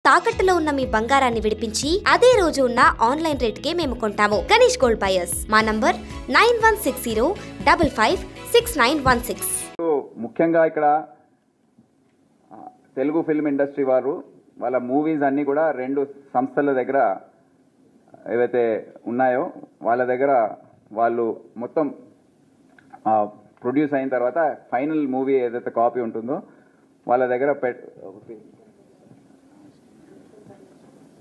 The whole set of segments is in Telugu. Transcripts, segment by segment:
తాకట్టులో ఉన్న మీ బంగారాన్ని విడిపించి అదే రోజు ఉన్న ఆన్లైన్ రేటుకే మేము కొంటాము. Ganesh gold buyers. మా నంబర్ 9160556916. ముఖ్యంగా ఇక్కడ తెలుగు ఫిల్మ్ ఇండస్ట్రీ వారు వాళ్ళ మూవీస్ అన్ని కూడా రెండు సంస్థల దగ్గర ఏవైతే ఉన్నాయో వాళ్ళ దగ్గర వాళ్ళు మొత్తం ప్రొడ్యూస్ అయిన తర్వాత ఫైనల్ మూవీ ఏదైతే కాపీ ఉంటుందో వాళ్ళ దగ్గర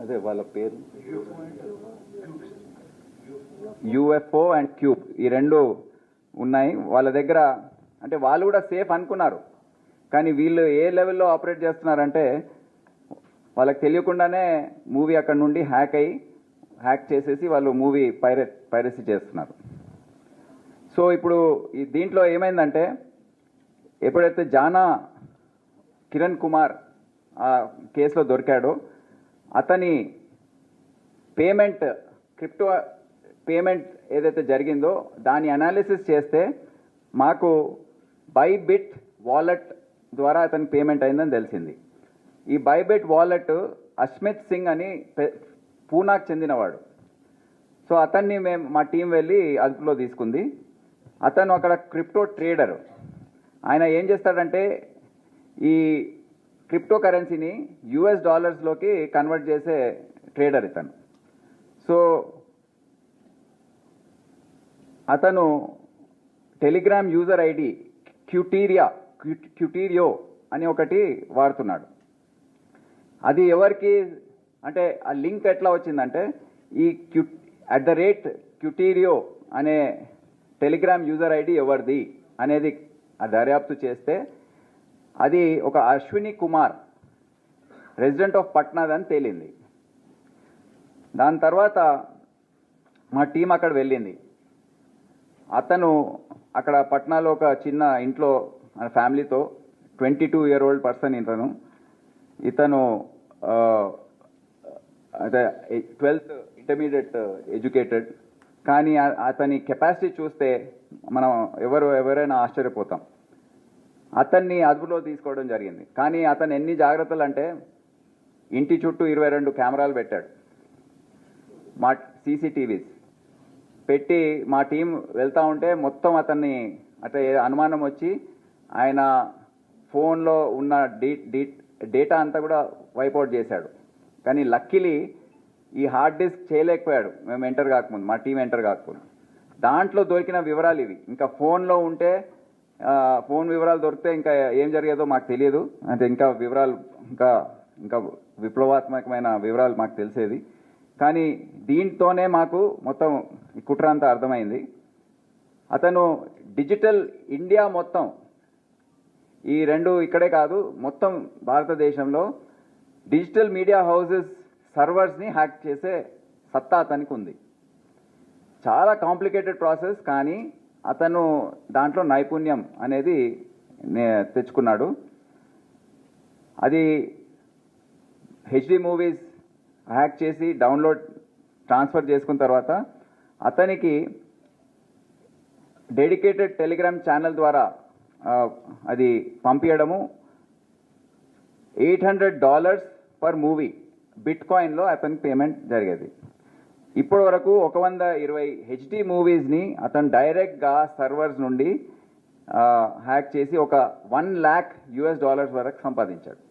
అదే వాళ్ళ పేరు యూఎఫ్ఓ అండ్ క్యూబ్ ఈ రెండు ఉన్నాయి వాళ్ళ దగ్గర. అంటే వాళ్ళు కూడా సేఫ్ అనుకున్నారు, కానీ వీళ్ళు ఏ లెవెల్లో ఆపరేట్ చేస్తున్నారంటే వాళ్ళకి తెలియకుండానే మూవీ అక్కడ నుండి హ్యాక్ చేసేసి వాళ్ళు మూవీ పైరసీ చేస్తున్నారు. సో ఇప్పుడు ఈ దీంట్లో ఏమైందంటే ఎప్పుడైతే జానా కిరణ్ కుమార్ ఆ కేసులో దొరికాడో అతని క్రిప్టో పేమెంట్ ఏదైతే జరిగిందో దాని అనాలిసిస్ చేస్తే మాకు బైబిట్ వాలెట్ ద్వారా అతని పేమెంట్ అయిందని తెలిసింది. ఈ బైబిట్ వాలెట్ అస్మిత్ సింగ్ అని పూనాకు చెందినవాడు. సో అతన్ని మా టీం వెళ్ళి అదుపులో తీసుకుంది. అతను అక్కడ క్రిప్టో ట్రేడర్. ఆయన ఏం చేస్తాడంటే ఈ క్రిప్టో కరెన్సీని US డాలర్స్లోకి కన్వర్ట్ చేసే ట్రేడర్ ఇతను. సో అతను టెలిగ్రామ్ యూజర్ ఐడి క్యూటీరియో అని ఒకటి వాడుతున్నాడు. అది ఎవరికి అంటే ఆ లింక్ ఎట్లా వచ్చిందంటే ఈ @క్యూటీరియో అనే టెలిగ్రామ్ యూజర్ ఐడి ఎవరిది అనేది దర్యాప్తు చేస్తే అది ఒక అశ్విని కుమార్ రెసిడెంట్ ఆఫ్ పట్నాది అని తేలింది. దాని తర్వాత మా టీం అక్కడ వెళ్ళింది. అతను అక్కడ పట్నాలో ఒక చిన్న ఇంట్లో ఫ్యామిలీతో 22-year-old పర్సన్ ఇతను అదే 12th ఇంటర్మీడియట్ ఎడ్యుకేటెడ్. కానీ అతని కెపాసిటీ చూస్తే మనం ఎవరైనా ఆశ్చర్యపోతాం. అతన్ని అదుపులో తీసుకోవడం జరిగింది. కానీ అతను ఎన్ని జాగ్రత్తలు అంటే ఇంటి చుట్టూ 22 కెమెరాలు పెట్టాడు, మా CCTVs పెట్టి మా టీం వెళ్తూ ఉంటే మొత్తం అతన్ని అంటే అనుమానం వచ్చి ఆయన ఫోన్లో ఉన్న డేటా అంతా కూడా వైపౌట్ చేశాడు. కానీ లక్కీలీ ఈ హార్డ్ డిస్క్ చేయలేకపోయాడు మేము ఎంటర్ కాకముందు, మా టీం ఎంటర్ కాకముందు. దాంట్లో దొరికిన వివరాలు ఇవి. ఇంకా ఫోన్లో ఉంటే ఫోన్ వివరాలు దొరికితే ఇంకా ఏం జరిగేదో మాకు తెలియదు. అంటే ఇంకా వివరాలు ఇంకా విప్లవాత్మకమైన వివరాలు మాకు తెలిసేది. కానీ దీంతోనే మాకు మొత్తం ఈ కుట్ర అంతా అర్థమైంది. అతను డిజిటల్ ఇండియా మొత్తం ఈ రెండు ఇక్కడే కాదు మొత్తం భారతదేశంలో డిజిటల్ మీడియా హౌసెస్ సర్వర్స్ని హ్యాక్ చేసే సత్తా అతనికి ఉంది. చాలా కాంప్లికేటెడ్ ప్రాసెస్, కానీ అతను దాంట్లో నైపుణ్యం అనేది తెచ్చుకున్నాడు. అది HD మూవీస్ హ్యాక్ చేసి ట్రాన్స్ఫర్ చేసుకున్న తర్వాత అతనికి డెడికేటెడ్ టెలిగ్రామ్ ఛానల్ ద్వారా అది పంపించడము $800 పర్ మూవీ బిట్కాయిన్లో అతనికి పేమెంట్ జరిగేది. ఇప్పటి వరకు 120 HD మూవీస్ని అతను డైరెక్ట్గా సర్వర్స్ నుండి హ్యాక్ చేసి ఒక $1 lakh వరకు సంపాదించాడు.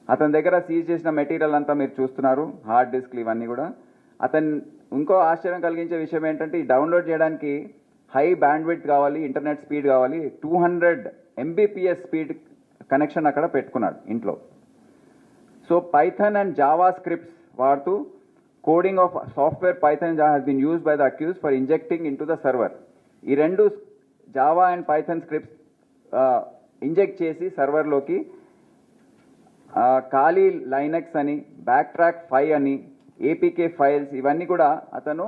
అతని దగ్గర సీజ్ చేసిన మెటీరియల్ అంతా మీరు చూస్తున్నారు, హార్డ్ డిస్క్లు ఇవన్నీ కూడా. అతను ఇంకో ఆశ్చర్యం కలిగించే విషయం ఏంటంటే ఈ డౌన్లోడ్ చేయడానికి హై బ్యాండ్విడ్త్ కావాలి, ఇంటర్నెట్ స్పీడ్ కావాలి. 200 Mbps స్పీడ్ కనెక్షన్ అక్కడ పెట్టుకున్నాడు ఇంట్లో. So Python and Java scripts వాడుతూ coding of software Python has been used by the accused for injecting into the server. ఈ రెండు Java and Python scripts inject చేసి సర్వర్లోకి ఖాళీ లైనక్స్ అని, బ్యాక్ ట్రాక్ 5 అని, APK ఫైల్స్ ఇవన్నీ కూడా అతను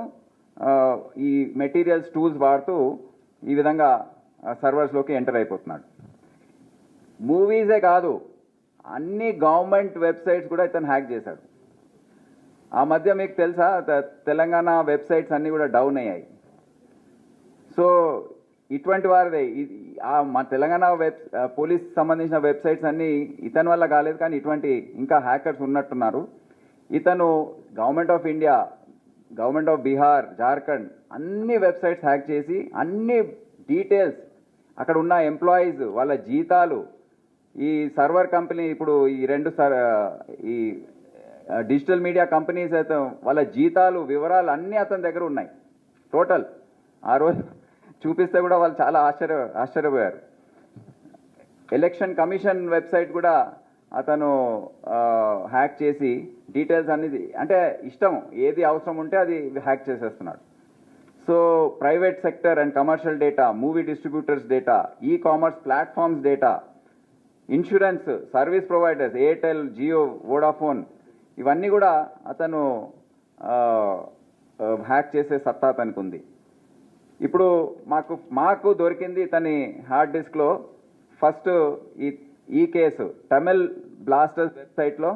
ఈ మెటీరియల్స్ టూల్స్ వాడుతూ ఈ విధంగా సర్వర్స్లోకి ఎంటర్ అయిపోతున్నాడు. మూవీసే కాదు, అన్ని గవర్నమెంట్ వెబ్సైట్స్ కూడా ఇతను హ్యాక్ చేశాడు. ఆ మధ్య మీకు తెలుసా తెలంగాణ వెబ్సైట్స్ అన్నీ కూడా డౌన్ అయ్యాయి. సో ఇటువంటి వారిదే మా తెలంగాణ పోలీస్ సంబంధించిన వెబ్సైట్స్ అన్నీ ఇతని వల్ల కాలేదు, కానీ ఇటువంటి ఇంకా హ్యాకర్స్ ఉన్నట్టున్నారు. ఇతను government of India, government of Bihar, Jharkhand అన్ని వెబ్సైట్స్ హ్యాక్ చేసి అన్ని డీటెయిల్స్, అక్కడ ఉన్న ఎంప్లాయీస్ వాళ్ళ జీతాలు, ఈ సర్వర్ కంపెనీ, ఇప్పుడు ఈ ఈ డిజిటల్ మీడియా కంపెనీస్ అయితే వాళ్ళ జీతాలు వివరాలు అన్నీ అతని దగ్గర ఉన్నాయి టోటల్. ఆ రోజు చూపిస్తే కూడా వాళ్ళు చాలా ఆశ్చర్యపోయారు. ఎలక్షన్ కమిషన్ వెబ్సైట్ కూడా అతను హ్యాక్ చేసి డీటెయిల్స్ అన్ని, అంటే ఇష్టం ఏది అవసరం ఉంటే అది హ్యాక్ చేసేస్తున్నాడు. So private sector and commercial data, movie distributors data, e-commerce platforms data, insurance service providers, Airtel, Jio, Vodafone, ఇవన్నీ కూడా అతను హ్యాక్ చేసే సత్తా అతనికి ఉంది. ఇప్పుడు మాకు దొరికింది ఇతని హార్డ్ డిస్క్లో ఫస్ట్ ఈ కేసు తమిళ్ బ్లాస్టర్స్ వెబ్సైట్లో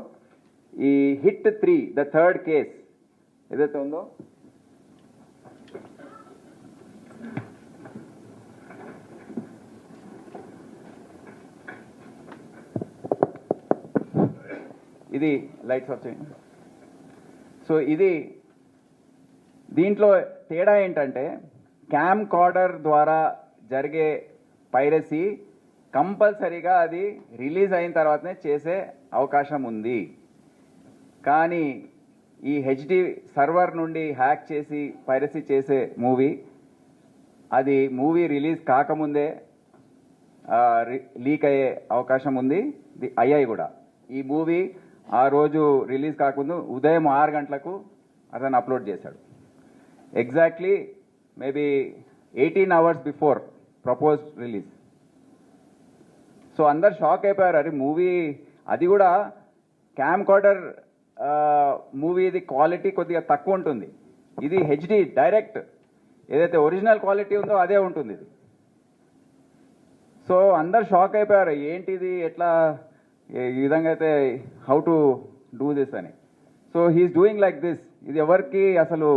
ఈ హిట్ 3 ద థర్డ్ కేస్ ఏదైతే ఉందో, ఇది లైట్స్ ఆఫ్ చేయండి. సో దీంట్లో తేడా ఏంటంటే క్యామ్ కార్డర్ ద్వారా జరిగే పైరసీ కంపల్సరీగా అది రిలీజ్ అయిన తర్వాతనే చేసే అవకాశం ఉంది. కానీ ఈ హెచ్డి సర్వర్ నుండి హ్యాక్ చేసి పైరసీ చేసే మూవీ రిలీజ్ కాకముందే లీక్ అయ్యే అవకాశం ఉంది, అయ్యాయి కూడా. ఈ మూవీ ఆ రోజు రిలీజ్ కాకముందు ఉదయం 6 గంటలకు అతను అప్లోడ్ చేశాడు. Exactly maybe 18 hours before proposed release. So అందరు షాక్ అయిపోయారు. అది మూవీ, అది కూడా క్యామ్ కార్డర్ మూవీది క్వాలిటీ కొద్దిగా తక్కువ ఉంటుంది, ఇది హెచ్డి డైరెక్ట్ ఏదైతే ఒరిజినల్ క్వాలిటీ ఉందో అదే ఉంటుంది ఇది. సో అందరు షాక్ అయిపోయారు, ఏంటిది, ఎట్లా ఈ విధంగా అయితే హౌ టు డూ దిస్ అని. So he is doing like this. ఇది ఎవరికి అసలు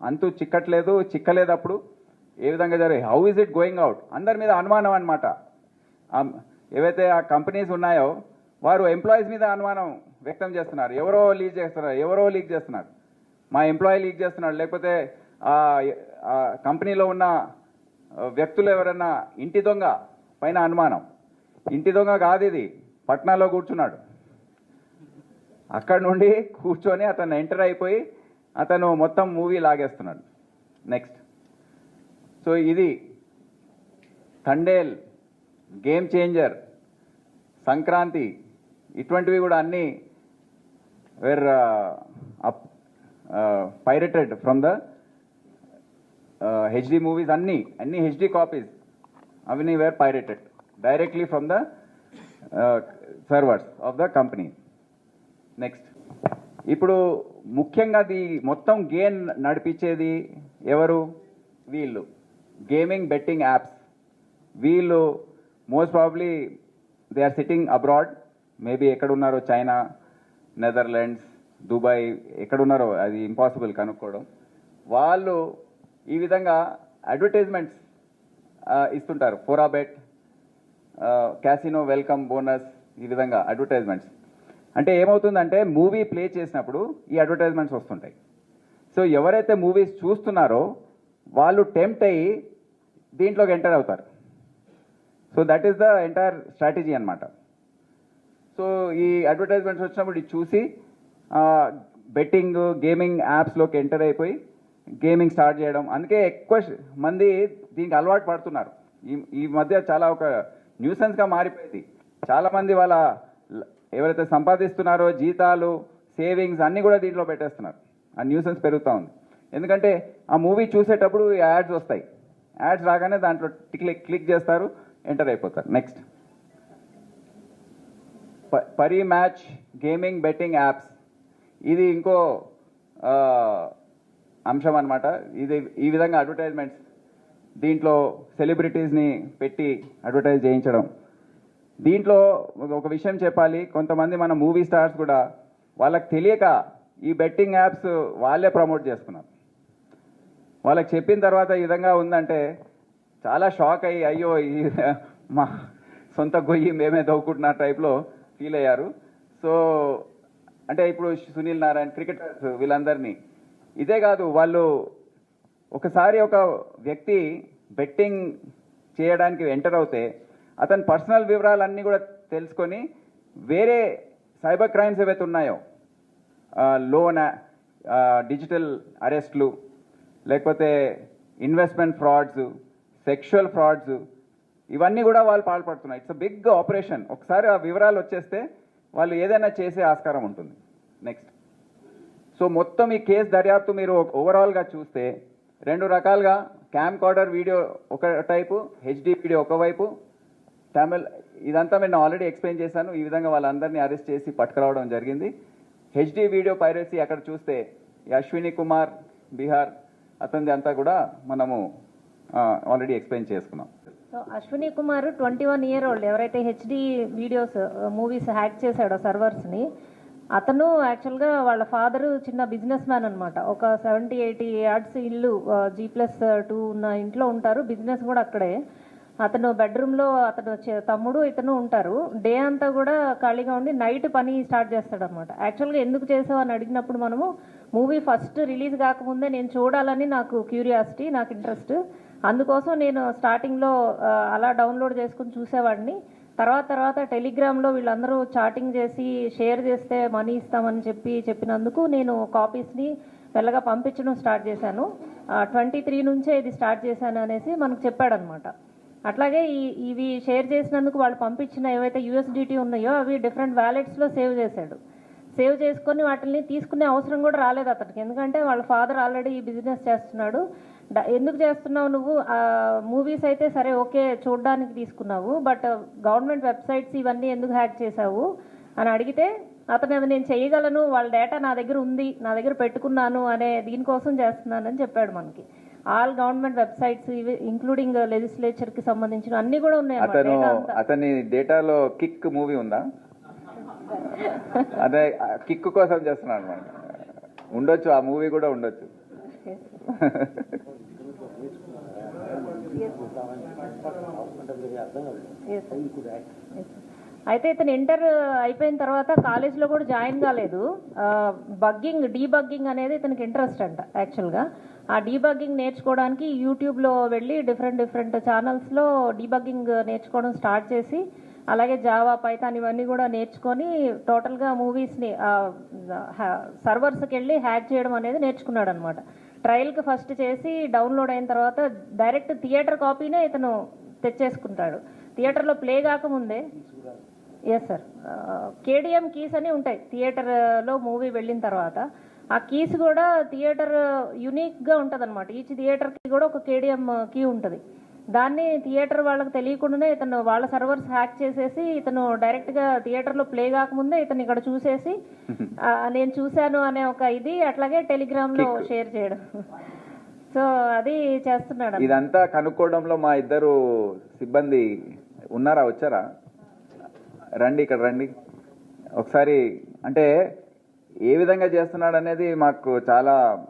అంతు చిక్కలేదు. అప్పుడు ఏ విధంగా జరిగి how is it going out, అందరి మీద అనుమానం అనమాట. ఏవైతే ఆ కంపెనీస్ ఉన్నాయో వారు ఎంప్లాయీస్ మీద అనుమానం వ్యక్తం చేస్తున్నారు. ఎవరో లీక్ చేస్తున్నారు, మా ఎంప్లాయీ లీక్ చేస్తున్నాడు, లేకపోతే ఆ కంపెనీలో ఉన్న వ్యక్తులు ఎవరన్నా ఇంటి దొంగ పైన అనుమానం. ఇంటి దొంగ కాదు, ఇది పట్నాలో కూర్చున్నాడు. అక్కడ నుండి కూర్చొని అతను ఎంటర్ అయిపోయి అతను మొత్తం మూవీ లాగేస్తున్నాడు. నెక్స్ట్, సో ఇది థండేల్, గేమ్ చేంజర్, సంక్రాంతి, ఇటువంటివి కూడా అన్నీ were pirated from the HD movies. అన్ని హెచ్డి కాపీస్ అవన్నీ were pirated directly from the servers of the company. Next, ఇప్పుడు ముఖ్యంగా మొత్తం గేమ్ నడిపించేది ఎవరు? వీళ్ళు గేమింగ్ బెట్టింగ్ యాప్స్. వీళ్ళు most probably they are sitting abroad, maybe ఎక్కడున్నారో చైనా, నెదర్లాండ్స్, దుబాయ్, ఎక్కడున్నారో అది ఇంపాసిబుల్ కనుక్కోవడం. వాళ్ళు ఈ విధంగా అడ్వర్టైజ్మెంట్స్ ఇస్తుంటారు. ఫోరాబెట్, క్యాసినో వెల్కమ్ బోనస్, ఈ విధంగా అడ్వర్టైజ్మెంట్స్. అంటే ఏమవుతుందంటే మూవీ ప్లే చేసినప్పుడు ఈ అడ్వర్టైజ్మెంట్స్ వస్తుంటాయి. సో ఎవరైతే మూవీస్ చూస్తున్నారో వాళ్ళు టెంప్ట్ అయ్యి దీంట్లోకి ఎంటర్ అవుతారు. So that is the entire strategy అనమాట. సో ఈ అడ్వర్టైజ్మెంట్స్ వచ్చినప్పుడు ఇది చూసి బెట్టింగ్, గేమింగ్ యాప్స్లోకి ఎంటర్ అయిపోయి గేమింగ్ స్టార్ట్ చేయడం. అందుకే ఎక్కువ మంది దీనికి అలవాటు పడుతున్నారు. ఈ మధ్య చాలా ఒక న్యూసెన్స్గా మారిపోయింది. చాలామంది వాళ్ళ ఎవరైతే సంపాదిస్తున్నారో జీతాలు, సేవింగ్స్ అన్నీ కూడా దీంట్లో పెట్టేస్తున్నారు. ఆ న్యూసెన్స్ పెరుగుతూ ఉంది. ఎందుకంటే ఆ మూవీ చూసేటప్పుడు యాడ్స్ వస్తాయి. యాడ్స్ రాగానే దాంట్లో క్లిక్ చేస్తారు, ఎంటర్ అయిపోతారు. Next, Pari match gaming betting apps. ఇది ఇంకో అంశం అనమాట. ఇది ఈ విధంగా అడ్వర్టైజ్మెంట్స్, దీంట్లో సెలబ్రిటీస్ని పెట్టి అడ్వర్టైజ్ చేయించడం. దీంట్లో ఒక విషయం చెప్పాలి, కొంతమంది మన మూవీ స్టార్స్ కూడా వాళ్ళకి తెలియక ఈ బెట్టింగ్ యాప్స్ వాళ్ళే ప్రమోట్ చేసుకున్నారు. వాళ్ళకి చెప్పిన తర్వాత ఈ విధంగా ఉందంటే చాలా షాక్ అయ్యి అయ్యో ఈ మా సొంత గొయ్యి మేమే దవ్వుకుంటున్న టైప్లో ఫీల్ అయ్యారు. సో అంటే ఇప్పుడు సునీల్ నారాయణ క్రికెటర్స్ వీళ్ళందరినీ ఇదే కాదు, వాళ్ళు ఒకసారి ఒక వ్యక్తి బెట్టింగ్ చేయడానికి ఎంటర్ అవుతే అతని పర్సనల్ వివరాలన్నీ కూడా తెలుసుకొని వేరే సైబర్ క్రైమ్స్ ఏవైతే ఉన్నాయో, లోన్, డిజిటల్ అరెస్ట్లు, లేకపోతే ఇన్వెస్ట్మెంట్ ఫ్రాడ్స్, సెక్షువల్ ఫ్రాడ్స్, ఇవన్నీ కూడా వాళ్ళు పాల్పడుతున్నారు. It's a big operation. ఒకసారి ఆ వివరాలు వచ్చేస్తే వాళ్ళు ఏదైనా చేసే ఆస్కారం ఉంటుంది. నెక్స్ట్, సో మొత్తం ఈ కేసు దర్యాప్తు మీరు ఓవరాల్గా చూస్తే 2 రకాలుగా క్యామ్ కార్డర్ వీడియో ఒక టైపు, హెచ్డి వీడియో ఒకవైపు, తమిళ్ ఇదంతా నేను ఆల్రెడీ ఎక్స్ప్లెయిన్ చేశాను. ఈ విధంగా వాళ్ళందరినీ అరెస్ట్ చేసి పట్టుకురావడం జరిగింది. హెచ్డి వీడియో పైరసీ అక్కడ చూస్తే ఈ అశ్విని కుమార్ బీహార్ అతనిది అంతా కూడా మనము ఆల్రెడీ ఎక్స్ప్లెయిన్ చేసుకున్నాం. So Ashwini Kumar 21 year old, ఎవరైతే హెచ్డి వీడియోస్ మూవీస్ హ్యాక్ చేశాడో సర్వర్స్ని, అతను యాక్చువల్గా వాళ్ళ ఫాదరు చిన్న బిజినెస్ మ్యాన్ అనమాట. ఒక 70-80 యార్డ్స్ ఇల్లు, G+2 ఉన్న ఇంట్లో ఉంటారు, బిజినెస్ కూడా అక్కడే. అతను బెడ్రూమ్లో అతను తమ్ముడు ఇతను ఉంటారు. డే అంతా కూడా ఖాళీగా ఉండి నైట్ పని స్టార్ట్ చేస్తాడనమాట. యాక్చువల్గా ఎందుకు చేసావు అని అడిగినప్పుడు మనము మూవీ ఫస్ట్ రిలీజ్ కాకముందే నేను చూడాలని నాకు క్యూరియాసిటీ, నాకు ఇంట్రెస్ట్, అందుకోసం నేను స్టార్టింగ్లో అలా డౌన్లోడ్ చేసుకుని చూసేవాడిని. తర్వాత టెలిగ్రామ్లో వీళ్ళందరూ చాటింగ్ చేసి షేర్ చేస్తే మనీ ఇస్తామని చెప్పినందుకు నేను కాపీస్ని మెల్లగా పంపించడం స్టార్ట్ చేశాను. 23 నుంచే ఇది స్టార్ట్ చేశాను అనేసి మనకు చెప్పాడనమాట. అట్లాగే ఇవి షేర్ చేసినందుకు వాళ్ళు పంపించిన ఏవైతే USDT ఉన్నాయో అవి డిఫరెంట్ వ్యాలెట్స్లో సేవ్ చేశాడు. సేవ్ చేసుకొని వాటిని తీసుకునే అవసరం కూడా రాలేదు అతనికి, ఎందుకంటే వాళ్ళ ఫాదర్ ఆల్రెడీ ఈ బిజినెస్ చేస్తున్నాడు. ఎందుకు చేస్తున్నావు నువ్వు, మూవీస్ అయితే సరే ఓకే చూడడానికి తీసుకున్నావు, బట్ గవర్నమెంట్ వెబ్సైట్స్ ఇవన్నీ ఎందుకు హ్యాక్ చేశావు అని అడిగితే అతను అది నేను చేయగలను, వాళ్ళ డేటా నా దగ్గర ఉంది, నా దగ్గర పెట్టుకున్నాను అనే దీనికోసం చేస్తున్నానని చెప్పాడు మనకి. ఆల్ గవర్నమెంట్ వెబ్సైట్స్ ఇవి ఇంక్లూడింగ్ లెజిస్లేచర్ కి సంబంధించిన అన్ని కూడా ఉన్నాయి. అతని డేటాలో కిక్ మూవీ ఉందా? అదే కిక్ కోసం చేస్తున్నాడు అనమాట. ఉండొచ్చు, ఆ మూవీ కూడా ఉండొచ్చు. అయితే ఇతను ఇంటర్ అయిపోయిన తర్వాత కాలేజ్లో కూడా జాయిన్ కాలేదు. డీబగ్గింగ్ అనేది ఇతనికి ఇంట్రెస్ట్ అంట. యాక్చువల్గా ఆ డీబగ్గింగ్ నేర్చుకోవడానికి యూట్యూబ్లో వెళ్ళి డిఫరెంట్ ఛానల్స్లో డీబగ్గింగ్ నేర్చుకోవడం స్టార్ట్ చేసి, అలాగే జావా, పైథాన్ ఇవన్నీ కూడా నేర్చుకొని టోటల్గా మూవీస్ని సర్వర్స్కి వెళ్ళి హ్యాక్ చేయడం అనేది నేర్చుకున్నాడు అనమాట. ట్రయల్కి ఫస్ట్ చేసి డౌన్లోడ్ అయిన తర్వాత డైరెక్ట్ థియేటర్ కాపీనే ఇతను తెచ్చేసుకుంటాడు. థియేటర్లో ప్లే కాకముందే. ఎస్ సార్, KDM కీస్ అని ఉంటాయి థియేటర్లో మూవీ వెళ్ళిన తర్వాత. ఆ కీస్ కూడా థియేటర్ యూనిక్గా ఉంటుంది అనమాట. ఈచ్ థియేటర్కి కూడా ఒక KDM కీ ఉంటుంది. దాన్ని థియేటర్ వాళ్ళకి తెలియకుండానే ఇతను వాళ్ళ సర్వర్స్ హ్యాక్ చేసేసి ఇతను డైరెక్ట్గా థియేటర్లో ప్లే కాకముందే ఇతను ఇక్కడ చూసేసి నేను చూశాను అనే ఒక ఇది, అట్లాగే టెలిగ్రామ్లో షేర్ చేయడం. సో అది చేస్తున్నాడు. ఇదంతా కనుక్కోవడంలో మా ఇద్దరు సిబ్బంది ఉన్నారా, వచ్చారా? రండి, ఇక్కడ రండి ఒకసారి. అంటే ఏ విధంగా చేస్తున్నాడు అనేది మాకు చాలా